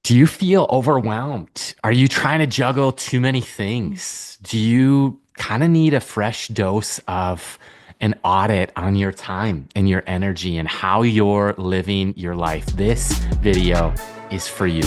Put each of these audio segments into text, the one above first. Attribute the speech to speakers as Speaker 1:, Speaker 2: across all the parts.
Speaker 1: Do you feel overwhelmed? Are you trying to juggle too many things? Do you kind of need a fresh dose of an audit on your time and your energy and how you're living your life? This video is for you.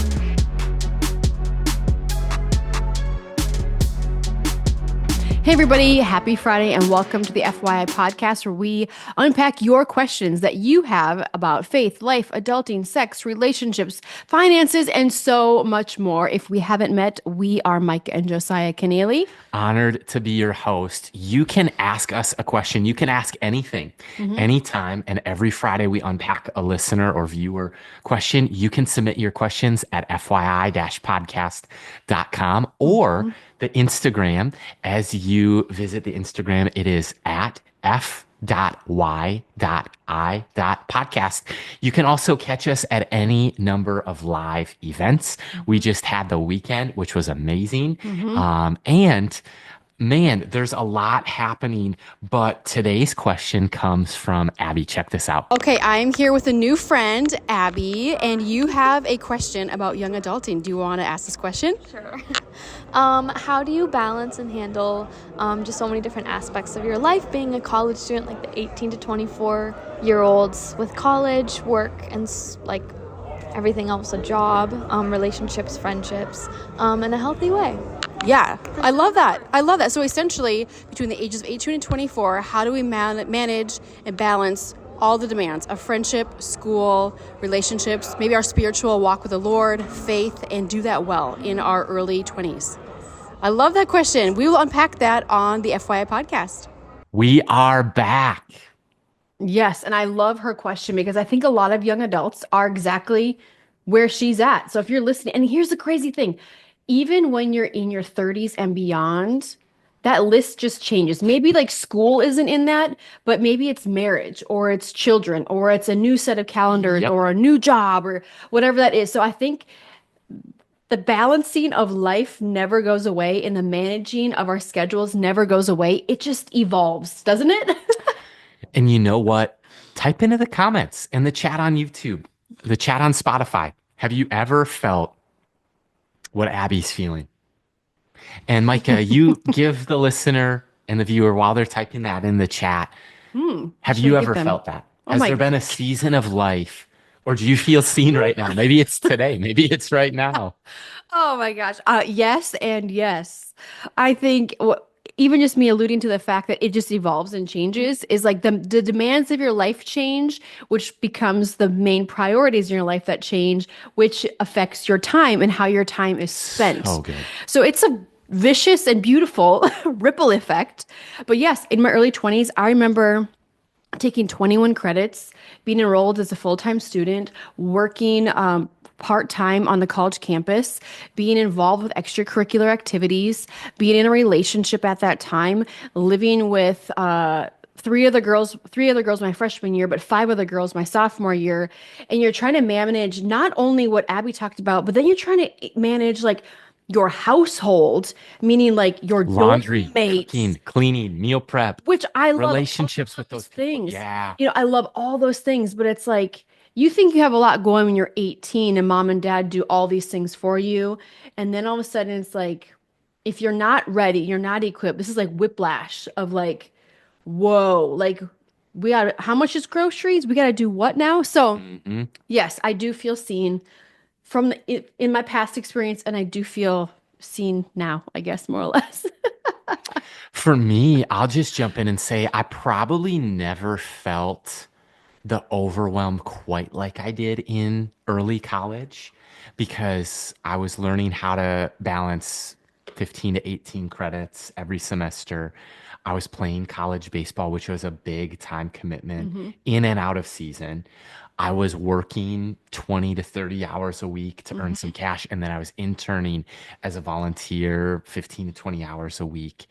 Speaker 2: Hey, everybody. Happy Friday and welcome to the FYI podcast where we unpack your questions that you have about faith, life, adulting, sex, relationships, finances, and so much more. If we haven't met, we are Mike and Josiah Keneally.
Speaker 1: Honored to be your host. You can ask us a question. You can ask anything, anytime. And every Friday, we unpack a listener or viewer question. You can submit your questions at fyi-podcast.com or the Instagram. As you visit the Instagram, it is at f.y.i.podcast. You can also catch us at any number of live events. We just had the weekend, which was amazing. And man, there's a lot happening, but today's question comes from Abby. Check this out.
Speaker 2: Okay, I am here with a new friend, Abby, and you have a question about young adulting. Do you want to ask this question?
Speaker 3: Sure. How do you balance and handle just so many different aspects of your life being a college student, like the 18 to 24-year-olds with college, work, and like everything else, a job, relationships, friendships, in a healthy way?
Speaker 2: Yeah, I love that. I love that. So essentially, between the ages of 18 and 24, how do we manage and balance all the demands of friendship, school, relationships, maybe our spiritual walk with the Lord, faith, and do that well in our early 20s? I love that question. We will unpack that on the FYI podcast.
Speaker 1: We are back.
Speaker 2: Yes, and I love her question because I think a lot of young adults are exactly where she's at. So if you're listening, and here's the crazy thing, even when you're in your 30s and beyond, that list just changes. Maybe like school isn't in that, but maybe it's marriage or it's children or it's a new set of calendars
Speaker 1: Yep.
Speaker 2: or a new job or whatever that is. So I think the balancing of life never goes away and the managing of our schedules never goes away. It just evolves, doesn't it?
Speaker 1: And you know what? Type into the comments and the chat on YouTube, the chat on Spotify. Have you ever felt what Abby's feeling? And Micah, you give the listener and the viewer while they're typing that in the chat. Have
Speaker 2: Should
Speaker 1: you
Speaker 2: I
Speaker 1: ever
Speaker 2: get them?
Speaker 1: felt that?
Speaker 2: Oh
Speaker 1: Has
Speaker 2: my,
Speaker 1: there been a season of life, or do you feel seen right now? Maybe it's today. Maybe it's right now.
Speaker 2: oh my gosh. Yes and yes. I think even just me alluding to the fact that it just evolves and changes is like the demands of your life change, which becomes the main priorities in your life that change, which affects your time and how your time is spent.
Speaker 1: So good.
Speaker 2: So it's a vicious and beautiful ripple effect. But yes, in my early 20s, I remember taking 21 credits, being enrolled as a full-time student, working part-time on the college campus, being involved with extracurricular activities, being in a relationship at that time, living with three other girls my freshman year, but five other girls my sophomore year. And you're trying to manage not only what Abby talked about, but then you're trying to manage like your household, meaning like your dorm
Speaker 1: Laundry,
Speaker 2: mates,
Speaker 1: cooking, cleaning, meal prep,
Speaker 2: which I love all
Speaker 1: relationships with
Speaker 2: those
Speaker 1: those people.
Speaker 2: things.
Speaker 1: Yeah.
Speaker 2: I love all those things, but it's like you think you have a lot going when you're 18 and mom and dad do all these things for you. And then all of a sudden it's like, if you're not ready, you're not equipped. This is like whiplash of like, whoa, like we got how much is groceries? We got to do what now? So,
Speaker 1: Mhm.
Speaker 2: yes, I do feel seen from in my past experience, and I do feel seen now, I guess, more or less.
Speaker 1: For me, I'll just jump in and say I probably never felt the overwhelm quite like I did in early college because I was learning how to balance 15 to 18 credits every semester. I was playing college baseball, which was a big time commitment
Speaker 2: hmm
Speaker 1: in and out of season. I was working 20 to 30 hours a week to earn some cash. And then I was interning as a volunteer 15 to 20 hours a week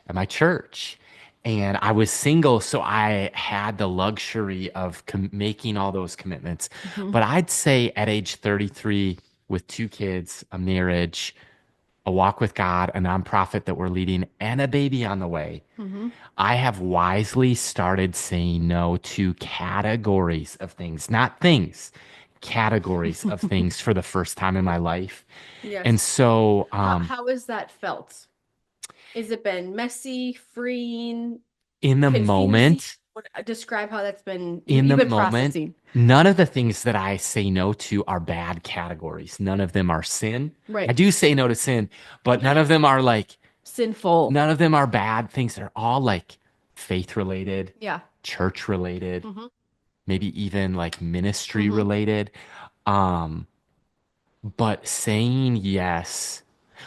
Speaker 1: at my church. And I was single, so I had the luxury of making all those commitments.
Speaker 2: hmm
Speaker 1: But I'd say at age 33, with two kids, a marriage, a walk with God, a nonprofit that we're leading, and a baby on the way,
Speaker 2: hmm
Speaker 1: I have wisely started saying no to categories of things, not things, categories of things for the first time in my life. And
Speaker 2: Yes.
Speaker 1: so,
Speaker 2: How has that felt? Has it been messy, freeing,
Speaker 1: in the
Speaker 2: confusing?
Speaker 1: moment,
Speaker 2: Describe how that's been
Speaker 1: in
Speaker 2: you've
Speaker 1: the
Speaker 2: been
Speaker 1: moment,
Speaker 2: processing.
Speaker 1: none of the things that I say no to are bad categories. None of them are sin. I
Speaker 2: Right.
Speaker 1: do say no to sin, but none of them are like,
Speaker 2: Sinful.
Speaker 1: none of them are bad things. They're all like faith related,
Speaker 2: Yeah.
Speaker 1: church related,
Speaker 2: Mm-hmm.
Speaker 1: maybe even like ministry
Speaker 2: Mm-hmm.
Speaker 1: related. Um, but saying yes,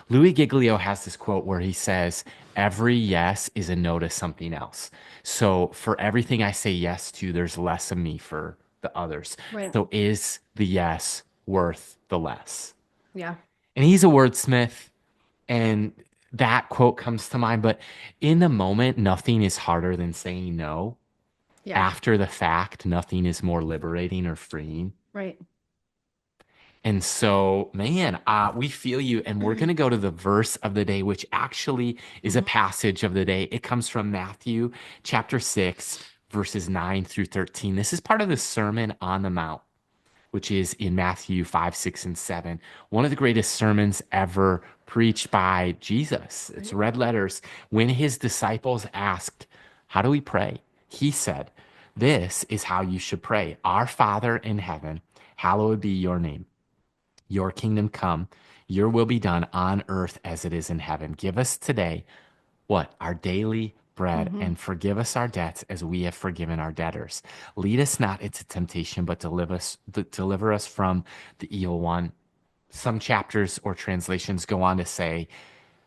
Speaker 1: Louis Giglio has this quote where he says, every yes is a no to something else. So for everything I say yes to, there's less of me for the others.
Speaker 2: Right.
Speaker 1: So is the yes worth the less?
Speaker 2: Yeah.
Speaker 1: And he's a wordsmith, and that quote comes to mind. But in the moment, nothing is harder than saying no.
Speaker 2: Yeah.
Speaker 1: After the fact, nothing is more liberating or freeing.
Speaker 2: Right.
Speaker 1: And so, man, we feel you. And we're going to go to the verse of the day, which actually is a
Speaker 2: Mm-hmm.
Speaker 1: passage of the day. It comes from Matthew chapter 6, verses 9 through 13. This is part of the Sermon on the Mount, which is in Matthew 5, 6, and 7. One of the greatest sermons ever preached by Jesus. It's
Speaker 2: Right.
Speaker 1: red letters. When his disciples asked, how do we pray? He said, this is how you should pray. Our Father in heaven, hallowed be your name. Your kingdom come, your will be done on earth as it is in heaven. Give us today what? Our daily bread,
Speaker 2: Mm-hmm.
Speaker 1: and forgive us our debts as we have forgiven our debtors. Lead us not into temptation, but deliver us from the evil one. Some chapters or translations go on to say,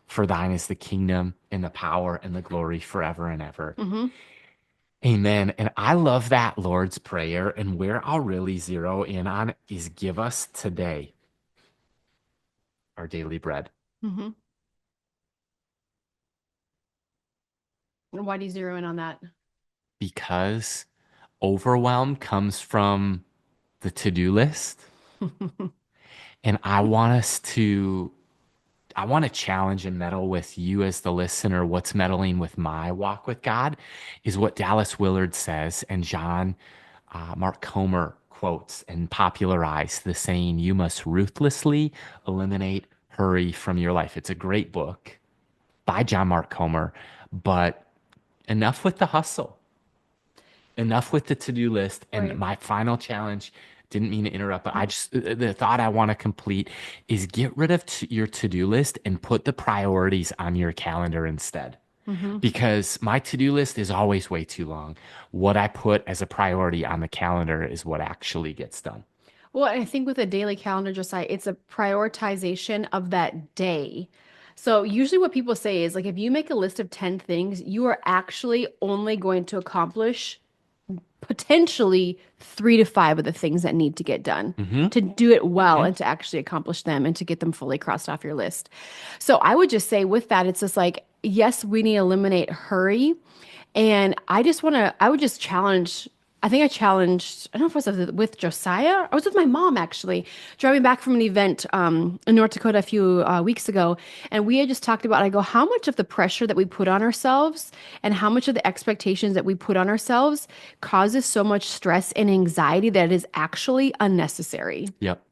Speaker 1: for thine is the kingdom and the power and the glory forever and ever.
Speaker 2: Mm-hmm.
Speaker 1: Amen. And I love that Lord's Prayer. And where I'll really zero in on is give us today our daily bread.
Speaker 2: Mm-hmm. And why do you zero in on that?
Speaker 1: Because overwhelm comes from the to-do list. And I want to challenge and meddle with you as the listener. What's meddling with my walk with God is what Dallas Willard says, and John Mark Comer quotes and popularized the saying, you must ruthlessly eliminate hurry from your life. It's a great book by John Mark Comer, but enough with the hustle. Enough with the to-do list. And
Speaker 2: Right.
Speaker 1: my final challenge, didn't mean to interrupt, but the thought I want to complete is get rid of your to-do list and put the priorities on your calendar instead.
Speaker 2: Mm-hmm.
Speaker 1: Because my to-do list is always way too long. What I put as a priority on the calendar is what actually gets done.
Speaker 2: Well, I think with a daily calendar, just like it's a prioritization of that day. So usually what people say is like if you make a list of 10 things, you are actually only going to accomplish potentially 3 to 5 of the things that need to get done
Speaker 1: Hmm.
Speaker 2: to do it well and to actually accomplish them and to get them fully crossed off your list. So I would just say with that, it's just like, yes, we need to eliminate hurry. And I would just challenge. I think I challenged, I don't know if it was with Josiah. I was with my mom actually, driving back from an event in North Dakota a few weeks ago. And we had just talked about, I go, how much of the pressure that we put on ourselves and how much of the expectations that we put on ourselves causes so much stress and anxiety that it is actually unnecessary.
Speaker 1: Yep.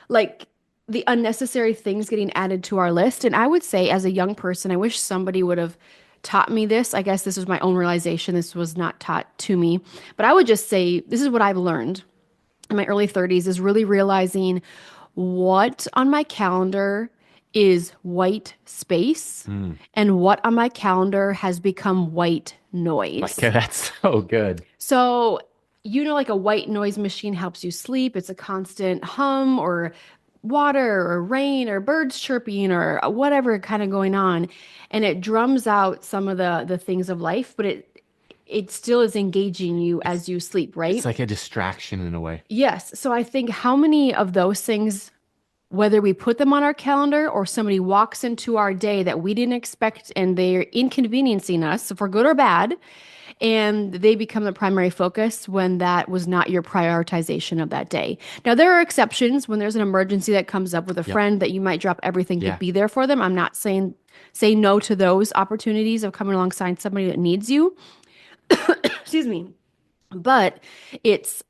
Speaker 2: Like the unnecessary things getting added to our list. And I would say, as a young person, I wish somebody would have taught me this. I guess this was my own realization. This was not taught to me. But I would just say, this is what I've learned in my early 30s is really realizing what on my calendar is white space
Speaker 1: Mm.
Speaker 2: and what on my calendar has become white
Speaker 1: Like
Speaker 2: noise.
Speaker 1: that's so good.
Speaker 2: So, like a white noise machine helps you sleep. It's a constant hum or water or rain or birds chirping or whatever kind of going on. And it drums out some of the things of life, but it still is engaging you
Speaker 1: It's
Speaker 2: as you sleep,
Speaker 1: it's
Speaker 2: right?
Speaker 1: like a distraction in a way.
Speaker 2: Yes. So I think how many of those things, whether we put them on our calendar or somebody walks into our day that we didn't expect and they're inconveniencing us for good or bad, and they become the primary focus when that was not your prioritization of that day. Now, there are exceptions when there's an emergency that comes up with a
Speaker 1: Yep.
Speaker 2: friend that you might drop everything to
Speaker 1: Yeah.
Speaker 2: be there for them. I'm not saying say no to those opportunities of coming alongside somebody that needs you. Excuse me. But it's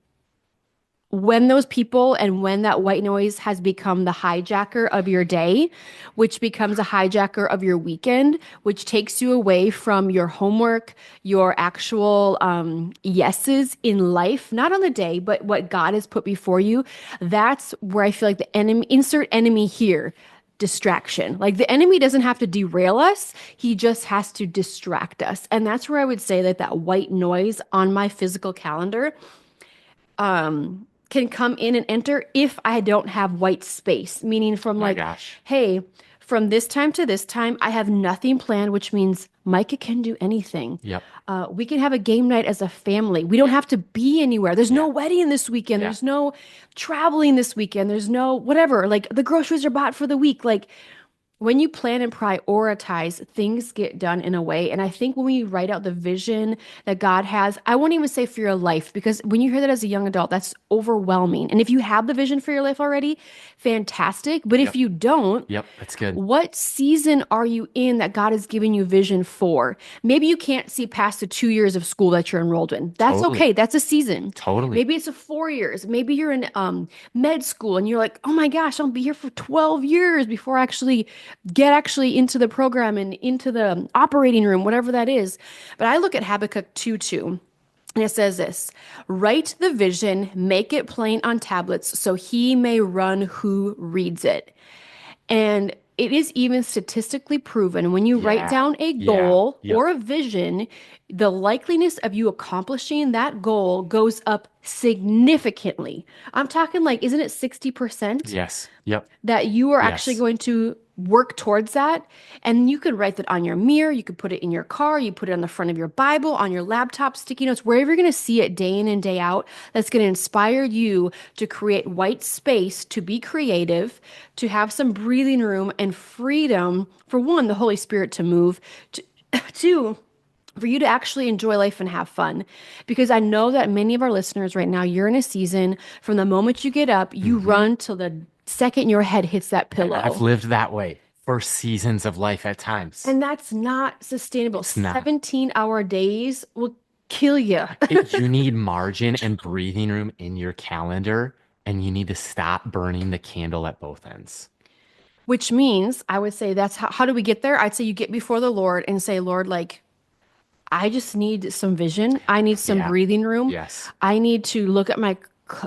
Speaker 2: when those people and when that white noise has become the hijacker of your day, which becomes a hijacker of your weekend, which takes you away from your homework, your actual yeses in life, not on the day, but what God has put before you, that's where I feel like the enemy, insert enemy here, distraction. Like the enemy doesn't have to derail us, he just has to distract us. And that's where I would say that that white noise on my physical calendar can come in and enter if I don't have white space, meaning from
Speaker 1: My
Speaker 2: like,
Speaker 1: gosh.
Speaker 2: hey, from this time to this time, I have nothing planned, which means Micah can do anything.
Speaker 1: Yep.
Speaker 2: We can have a game night as a family. We don't have to be anywhere. There's no
Speaker 1: Yeah.
Speaker 2: wedding this weekend.
Speaker 1: Yeah.
Speaker 2: There's no traveling this weekend. There's no whatever. Like the groceries are bought for the week. Like when you plan and prioritize, things get done in a way. And I think when we write out the vision that God has, I won't even say for your life, because when you hear that as a young adult, that's overwhelming. And if you have the vision for your life already, fantastic. But if
Speaker 1: Yep.
Speaker 2: you don't,
Speaker 1: Yep. That's good.
Speaker 2: what season are you in that God has given you vision for? Maybe you can't see past the 2 years of school that you're enrolled in. That's
Speaker 1: Totally.
Speaker 2: okay. That's a season.
Speaker 1: Totally.
Speaker 2: Maybe it's a 4 years. Maybe you're in med school and you're like, oh my gosh, I'll be here for 12 years before I actually get actually into the program and into the operating room, whatever that is. But I look at Habakkuk 2:2. And it says this, write the vision, make it plain on tablets so he may run who reads it. And it is even statistically proven when you write
Speaker 1: Yeah.
Speaker 2: down a
Speaker 1: Yeah.
Speaker 2: goal
Speaker 1: Yep.
Speaker 2: or a vision, the likeliness of you accomplishing that goal goes up significantly. I'm talking like, isn't it 60%?
Speaker 1: Yes. Yep.
Speaker 2: That you are actually
Speaker 1: Yes.
Speaker 2: going to work towards that. And you could write that on your mirror, you could put it in your car, you put it on the front of your Bible, on your laptop, sticky notes, wherever you're going to see it day in and day out. That's going to inspire you to create white space, to be creative, to have some breathing room and freedom for one, the Holy Spirit to move, to, two, for you to actually enjoy life and have fun. Because I know that many of our listeners right now, you're in a season from the moment you get up, you
Speaker 1: Hmm.
Speaker 2: run till the second your head hits that
Speaker 1: And I've
Speaker 2: pillow.
Speaker 1: lived that way for seasons of life at times.
Speaker 2: And that's not sustainable.
Speaker 1: It's not.
Speaker 2: 17-hour days will kill you.
Speaker 1: You need margin and breathing room in your calendar, and you need to stop burning the candle at both ends.
Speaker 2: Which means I would say that's how do we get there? I'd say you get before the Lord and say, Lord, like, I just need some vision. I need some
Speaker 1: Yeah.
Speaker 2: breathing room.
Speaker 1: Yes.
Speaker 2: I need to look at my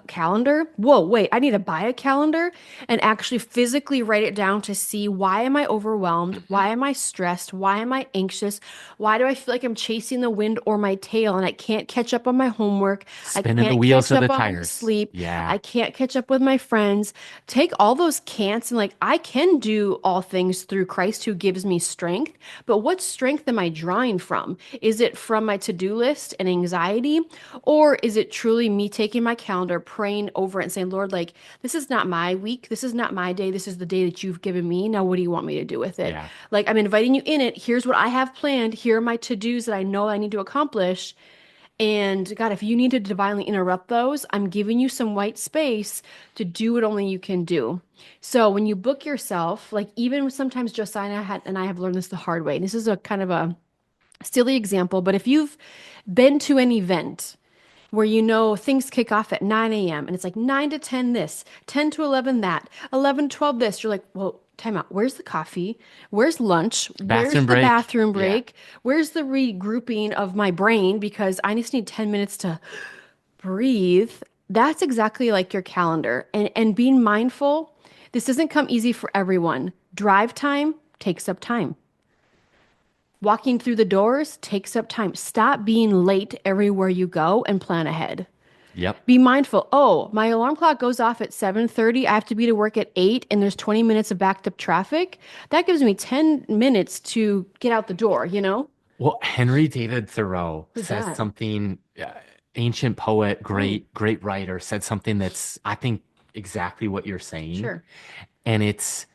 Speaker 2: calendar. Whoa, wait, I need to buy a calendar and actually physically write it down to see why am I overwhelmed?
Speaker 1: Mhm.
Speaker 2: Why am I stressed? Why am I anxious? Why do I feel like I'm chasing the wind or my tail and I can't catch up on my homework? I
Speaker 1: Spinning the
Speaker 2: can't
Speaker 1: wheels
Speaker 2: catch
Speaker 1: of the
Speaker 2: up on my
Speaker 1: tires.
Speaker 2: sleep.
Speaker 1: Yeah.
Speaker 2: I can't catch up with my friends. Take all those can'ts and like, I can do all things through Christ who gives me strength. But what strength am I drawing from? Is it from my to-do list and anxiety? Or is it truly me taking my calendar, praying over it and saying, Lord, like, this is not my week. This is not my day. This is the day that you've given me. Now, what do you want me to do with it?
Speaker 1: Yeah.
Speaker 2: Like, I'm inviting you in it. Here's what I have planned. Here are my to-dos that I know I need to accomplish. And God, if you need to divinely interrupt those, I'm giving you some white space to do what only you can do. So when you book yourself, like even sometimes Josiah had, and I have learned this the hard way. And this is a kind of a silly example, but if you've been to an event where you know things kick off at 9 a.m. and it's like 9 to 10 this, 10 to 11 that, 11 to 12 this, you're like, well, time out. Where's the coffee? Where's lunch? Where's
Speaker 1: Bathroom
Speaker 2: the
Speaker 1: break.
Speaker 2: bathroom
Speaker 1: Yeah.
Speaker 2: break? Where's the regrouping of my brain? Because I just need 10 minutes to breathe. That's exactly like your calendar. And being mindful, this doesn't come easy for everyone. Drive time takes up time. Walking through the doors takes up time. Stop being late everywhere you go and plan ahead.
Speaker 1: Yep.
Speaker 2: Be mindful. Oh, my alarm clock goes off at 7:30. I have to be to work at 8 and there's 20 minutes of backed up traffic. That gives me 10 minutes to get out the door, you know?
Speaker 1: Well, Henry David Thoreau
Speaker 2: Who's
Speaker 1: says
Speaker 2: that?
Speaker 1: something, ancient poet,
Speaker 2: Oh,
Speaker 1: great writer, said something that's, I think, exactly what you're saying.
Speaker 2: sure.
Speaker 1: And it's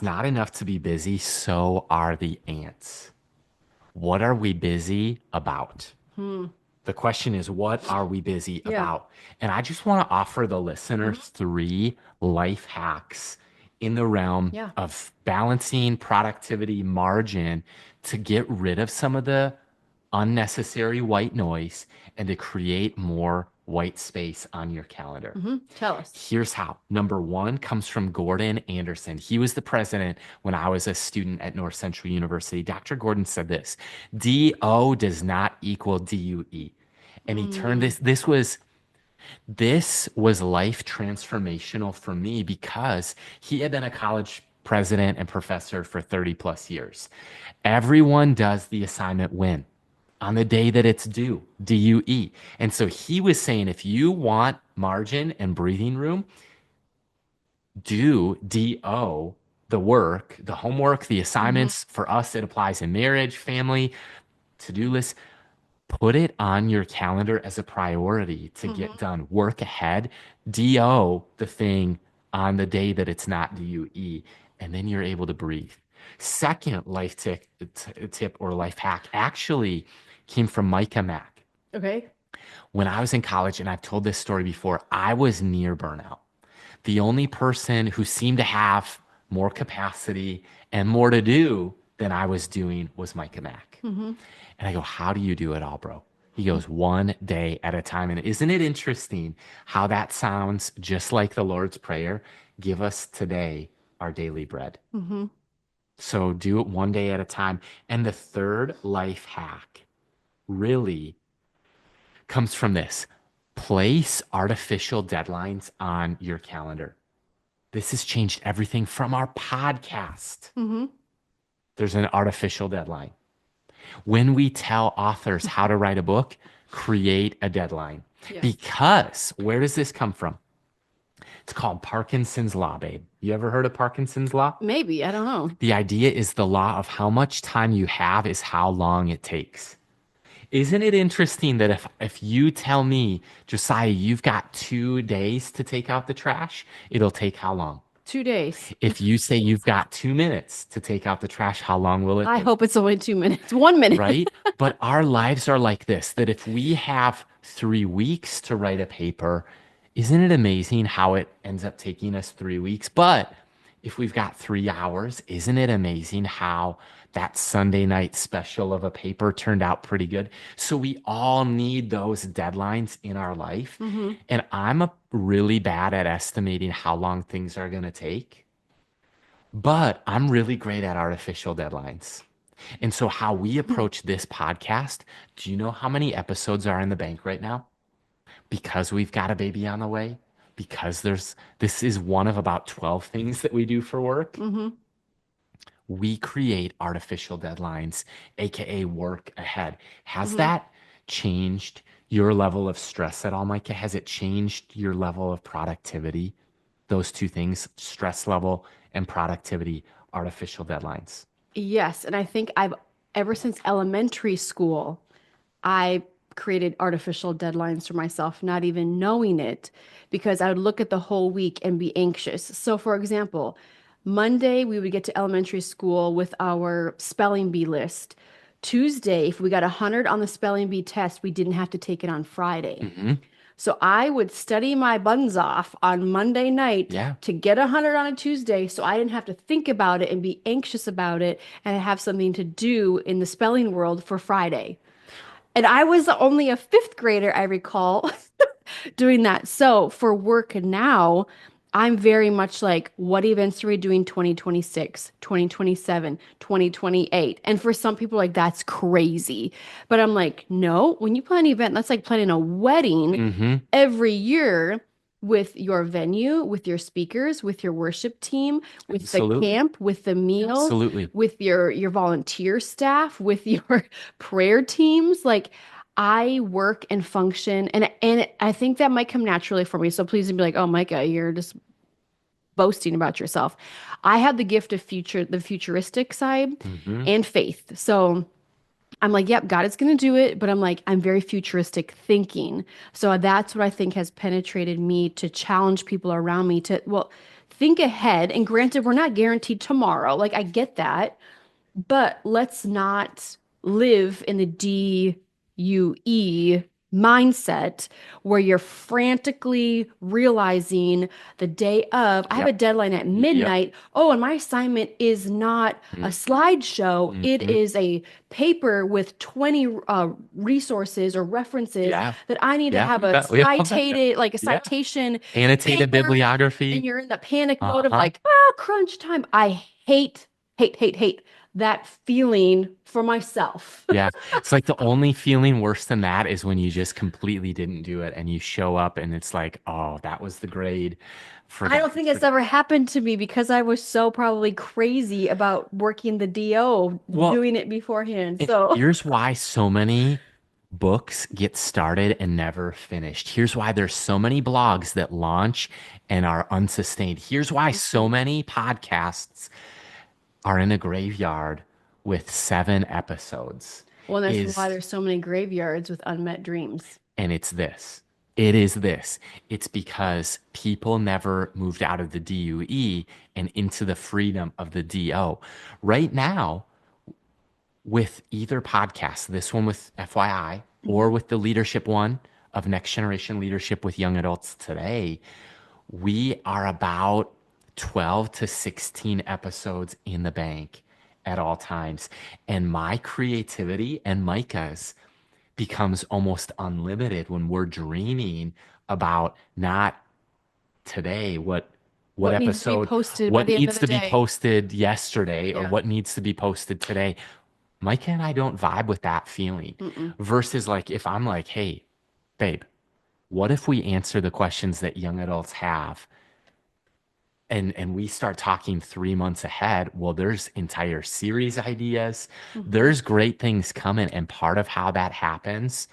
Speaker 1: not enough to be busy, so are the ants. What are we busy about?
Speaker 2: Hmm.
Speaker 1: The question is, what are we busy
Speaker 2: Yeah.
Speaker 1: about? And I just want to offer the listeners
Speaker 2: Mhm.
Speaker 1: 3 life hacks in the realm
Speaker 2: Yeah.
Speaker 1: of balancing productivity margin to get rid of some of the unnecessary white noise and to create more white space on your calendar.
Speaker 2: Tell us.
Speaker 1: Here's how. Number one comes from Gordon Anderson. He was the president when I was a student at North Central University. Dr. Gordon said this: DO does not equal DUE. And he turned this was life transformational for me because he had been a college president and professor for 30 plus years. Everyone does the assignment when? On the day that it's due, DUE. And so he was saying if you want margin and breathing room, do DO, the work, the homework, the assignments. For us, it applies in marriage, family, to-do list. Put it on your calendar as a priority to get done. Work ahead. DO the thing on the day that it's not DUE, and then you're able to breathe. Second life tip or life hack actually came from Micah Mack.
Speaker 2: Okay.
Speaker 1: When I was in college, and I've told this story before, I was near burnout. The only person who seemed to have more capacity and more to do than I was doing was Micah Mack. And I go, how do you do it all, bro? He goes, one day at a time. And isn't it interesting how that sounds just like the Lord's Prayer? Give us today our daily bread. So do it one day at a time. And the third life hack really comes from this: place artificial deadlines on your calendar. This has changed everything from our podcast. There's an artificial deadline. When we tell authors how to write a book, create a deadline.
Speaker 2: Yes.
Speaker 1: Because where does this come from? It's called Parkinson's Law, babe. You ever heard of Parkinson's Law?
Speaker 2: Maybe. I don't know.
Speaker 1: The idea is the law of how much time you have is how long it takes. Isn't it interesting that if you tell me, Josiah, you've got 2 days to take out the trash, it'll take how long?
Speaker 2: 2 days.
Speaker 1: If you say you've got 2 minutes to take out the trash, how long will it
Speaker 2: I
Speaker 1: take?
Speaker 2: hope it's only 2 minutes. 1 minute.
Speaker 1: Right? But our lives are like this, that if we have 3 weeks to write a paper, isn't it amazing how it ends up taking us 3 weeks? But if we've got 3 hours, isn't it amazing how that Sunday night special of a paper turned out pretty good? So we all need those deadlines in our life. And I'm really bad at estimating how long things are going to take, but I'm really great at artificial deadlines. And so how we approach this podcast, do you know how many episodes are in the bank right now? Because we've got a baby on the way, because this is one of about 12 things that we do for work. We create artificial deadlines, aka work ahead. Has that changed your level of stress at all, Micah? Has it changed your level of productivity? Those two things, stress level and productivity, artificial deadlines.
Speaker 2: Yes. And I think ever since elementary school, I created artificial deadlines for myself, not even knowing it, because I would look at the whole week and be anxious. So, for example, Monday, we would get to elementary school with our spelling bee list. Tuesday, if we got 100 on the spelling bee test, we didn't have to take it on Friday. So I would study my buns off on Monday night to get 100 on a Tuesday, so I didn't have to think about it and be anxious about it and have something to do in the spelling world for Friday. And I was only a fifth grader, I recall, doing that. So for work now, I'm very much like, what events are we doing 2026, 2027, 2028? And for some people, like, that's crazy. But I'm like, no, when you plan an event, that's like planning a wedding every year with your venue, with your speakers, with your worship team, with the camp, with the meals, with your volunteer staff, with your prayer teams. Like, I work and function, and I think that might come naturally for me. So please don't be like, oh, Micah, you're just boasting about yourself. I have the gift of the futuristic side and faith. So I'm like, yep, God is going to do it. But I'm like, I'm very futuristic thinking. So that's what I think has penetrated me to challenge people around me to, well, think ahead. And granted, we're not guaranteed tomorrow. Like, I get that. But let's not live in the DUE mindset where you're frantically realizing the day of, I have a
Speaker 1: Yep.
Speaker 2: deadline at
Speaker 1: Yep.
Speaker 2: midnight. Oh, and my assignment is not a slideshow, it
Speaker 1: Mm-hmm.
Speaker 2: is a paper with 20 resources or references
Speaker 1: Yeah.
Speaker 2: that I need to
Speaker 1: Yeah.
Speaker 2: have
Speaker 1: We've
Speaker 2: a
Speaker 1: got, we all got that.
Speaker 2: cited, like a
Speaker 1: Yeah.
Speaker 2: citation
Speaker 1: Annotated
Speaker 2: paper, and
Speaker 1: bibliography.
Speaker 2: you're in the panic mode of
Speaker 1: Uh-huh.
Speaker 2: like, ah, crunch time. I hate that feeling for myself.
Speaker 1: Yeah. It's like the only feeling worse than that is when you just completely didn't do it and you show up and it's like, oh, that was the grade.
Speaker 2: I don't
Speaker 1: Forgot.
Speaker 2: think it's ever happened to me because I was so probably crazy about working the DO,
Speaker 1: Well,
Speaker 2: doing it beforehand.
Speaker 1: and
Speaker 2: So,
Speaker 1: here's why so many books get started and never finished. Here's why there's so many blogs that launch and are unsustained. Here's why so many podcasts are in a graveyard with 7 episodes.
Speaker 2: well, that's why
Speaker 1: Is
Speaker 2: there's so many graveyards with unmet dreams.
Speaker 1: And it's this. It is this. It's because people never moved out of the DUE and into the freedom of the DO. Right now, with either podcast, this one with FYI, or
Speaker 2: Mhm.
Speaker 1: with the leadership one of Next Generation Leadership with Young Adults Today, we are about 12 to 16 episodes in the bank at all times. And my creativity and Micah's becomes almost unlimited when we're dreaming about not today, what
Speaker 2: What needs to be
Speaker 1: episode,
Speaker 2: posted by
Speaker 1: what
Speaker 2: the end of
Speaker 1: needs
Speaker 2: the
Speaker 1: to be
Speaker 2: day?
Speaker 1: posted yesterday or
Speaker 2: Yeah.
Speaker 1: what needs to be posted today. Micah and I don't vibe with that feeling
Speaker 2: Mm-mm.
Speaker 1: versus like if I'm like, hey, babe, what if we answer the questions that young adults have and we start talking 3 months ahead? Well, there's entire series ideas.
Speaker 2: Hmm.
Speaker 1: There's great things coming. And part of how that happens,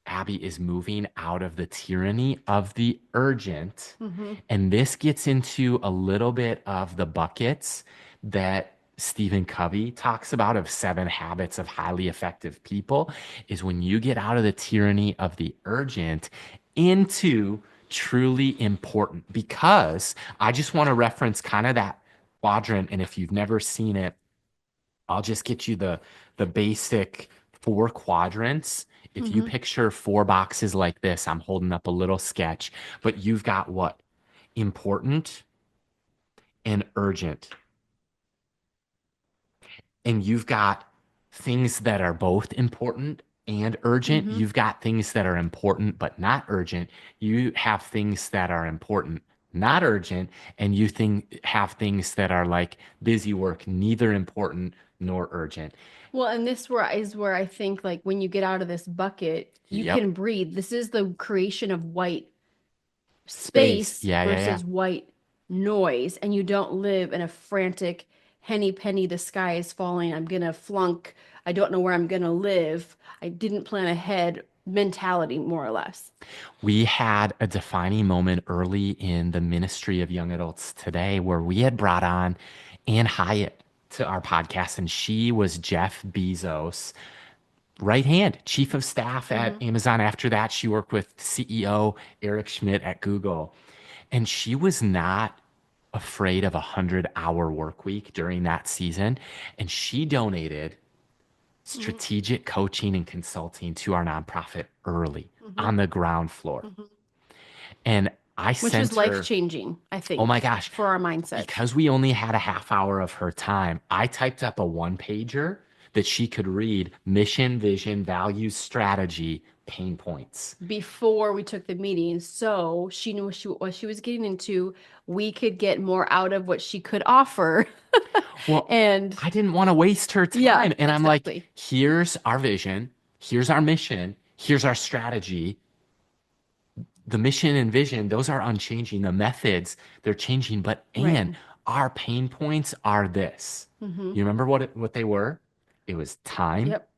Speaker 1: Abby, is moving out of the tyranny of the urgent.
Speaker 2: Hmm.
Speaker 1: And this gets into a little bit of the buckets that Stephen Covey talks about of 7 habits of highly effective people is when you get out of the tyranny of the urgent into truly important. Because I just want to reference kind of that quadrant. And if you've never seen it, I'll just get you the basic 4 quadrants. If you
Speaker 2: Hmm.
Speaker 1: picture 4 boxes like this, I'm holding up a little sketch, but you've got what? Important and urgent. And you've got things that are both important and urgent.
Speaker 2: Hmm.
Speaker 1: You've got things that are important but not urgent. You have things that are important, not urgent, and you have things that are like busy work, neither important nor urgent.
Speaker 2: Well, and this where is where I think like when you get out of this bucket, you
Speaker 1: Yep.
Speaker 2: can breathe. This is the creation of white
Speaker 1: Space.
Speaker 2: space
Speaker 1: Yeah, yeah, yeah.
Speaker 2: versus white noise, and you don't live in a frantic henny penny, the sky is falling, I'm gonna flunk, I don't know where I'm gonna live, I didn't plan ahead mentality, more or less.
Speaker 1: We had a defining moment early in the ministry of young adults today where we had brought on Ann Hyatt to our podcast, and she was Jeff Bezos' right hand, chief of staff at
Speaker 2: Hmm.
Speaker 1: Amazon. After that, she worked with CEO Eric Schmidt at Google. And she was not afraid of 100-hour work week during that season. And she donated
Speaker 2: Hmm.
Speaker 1: strategic coaching and consulting to our nonprofit early
Speaker 2: Hmm.
Speaker 1: on the ground floor.
Speaker 2: Hmm.
Speaker 1: And I
Speaker 2: Which was
Speaker 1: sent
Speaker 2: life
Speaker 1: her,
Speaker 2: changing, I
Speaker 1: oh my
Speaker 2: think,
Speaker 1: gosh,
Speaker 2: for our mindset.
Speaker 1: because we only had a half hour of her time, I typed up a 1 pager that she could read: mission, vision, values, strategy, pain points.
Speaker 2: Before we took the meeting, so she knew what she was getting into. We could get more out of what she could offer.
Speaker 1: Well,
Speaker 2: And
Speaker 1: I didn't want to waste her
Speaker 2: yeah,
Speaker 1: time. And I'm like,
Speaker 2: exactly.
Speaker 1: here's our vision, here's our mission, here's our strategy. The mission and vision, those are unchanging. The methods, they're changing. But
Speaker 2: Right.
Speaker 1: and our pain points are this.
Speaker 2: Hmm.
Speaker 1: You remember what they were? It was time,
Speaker 2: Yep.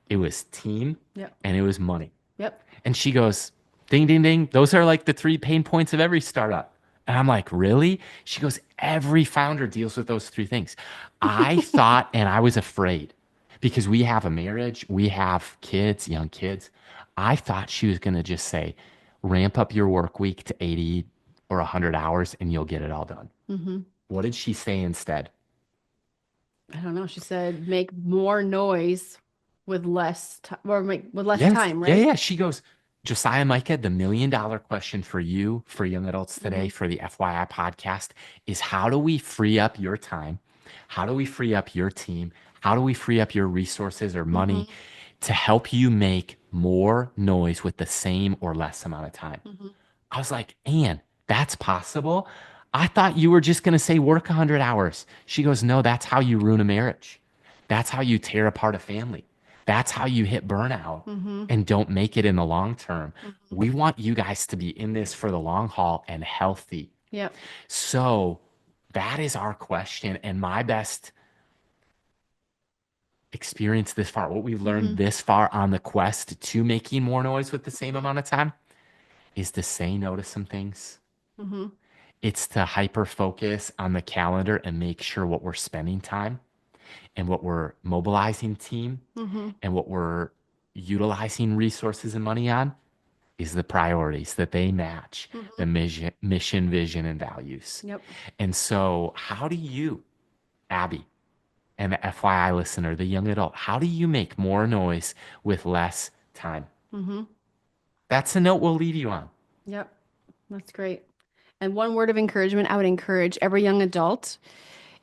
Speaker 1: it was team,
Speaker 2: Yep.
Speaker 1: and it was money.
Speaker 2: Yep.
Speaker 1: And she goes, ding, ding, ding. Those are like the 3 pain points of every startup. And I'm like, really? She goes, every founder deals with those 3 things. I thought, and I was afraid because we have a marriage, we have kids, young kids. I thought she was going to just say, ramp up your work week to 80 or 100 hours and you'll get it all done.
Speaker 2: Hmm.
Speaker 1: What did she say instead?
Speaker 2: I don't know. She said, make more noise. with less time or with less
Speaker 1: Yes.
Speaker 2: time,
Speaker 1: Yeah,
Speaker 2: right?
Speaker 1: yeah. She goes, Josiah Micah, the $1 million question for you, for young adults today,
Speaker 2: Mm-hmm.
Speaker 1: for the FYI podcast is how do we free up your time? How do we free up your team? How do we free up your resources or money
Speaker 2: Mm-hmm.
Speaker 1: to help you make more noise with the same or less amount of time?
Speaker 2: Mm-hmm.
Speaker 1: I was like, Ann, that's possible. I thought you were just going to say work 100 hours. She goes, no, that's how you ruin a marriage. That's how you tear apart a family. That's how you hit burnout
Speaker 2: Mm-hmm.
Speaker 1: and don't make it in the long term.
Speaker 2: Mm-hmm.
Speaker 1: We want you guys to be in this for the long haul and healthy.
Speaker 2: Yep.
Speaker 1: So that is our question. And my best experience this far, what we've
Speaker 2: Mm-hmm.
Speaker 1: learned this far on the quest to making more noise with the same amount of time is to say no to some things.
Speaker 2: Mm-hmm.
Speaker 1: It's to hyper focus on the calendar and make sure what we're spending time and what we're mobilizing team
Speaker 2: Mm-hmm.
Speaker 1: and what we're utilizing resources and money on is the priorities that they match the
Speaker 2: Mm-hmm.
Speaker 1: mission, vision, and values.
Speaker 2: Yep.
Speaker 1: And so, how do you, Abby, and the FYI listener, the young adult, how do you make more noise with less time?
Speaker 2: Mm-hmm.
Speaker 1: That's a note we'll leave you on.
Speaker 2: Yep. That's great. And one word of encouragement I would encourage every young adult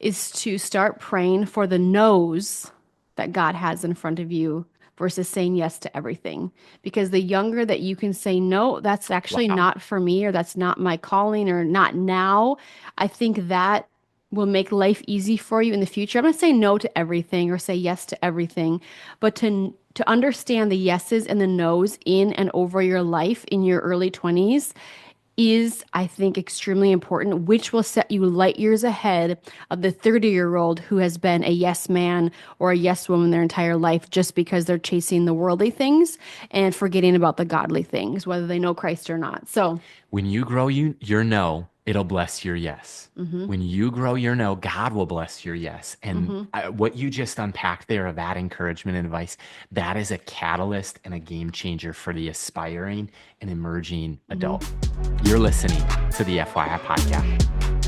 Speaker 2: is to start praying for the no's that God has in front of you versus saying yes to everything. Because the younger that you can say, no, that's actually
Speaker 1: Wow.
Speaker 2: not for me, or that's not my calling, or not now, I think that will make life easy for you in the future. I'm not saying no to everything or say yes to everything, but to understand the yeses and the nos in and over your life in your early 20s is, I think, extremely important, which will set you light years ahead of the 30-year-old who has been a yes man or a yes woman their entire life just because they're chasing the worldly things and forgetting about the godly things, whether they know Christ or not. So,
Speaker 1: When you grow your no, it'll bless your yes.
Speaker 2: mm-hmm.
Speaker 1: When you grow your no, God will bless your yes. And
Speaker 2: Mm-hmm.
Speaker 1: what you just unpacked there of that encouragement and advice, that is a catalyst and a game changer for the aspiring and emerging
Speaker 2: Mm-hmm.
Speaker 1: adult. You're listening to the FYI podcast.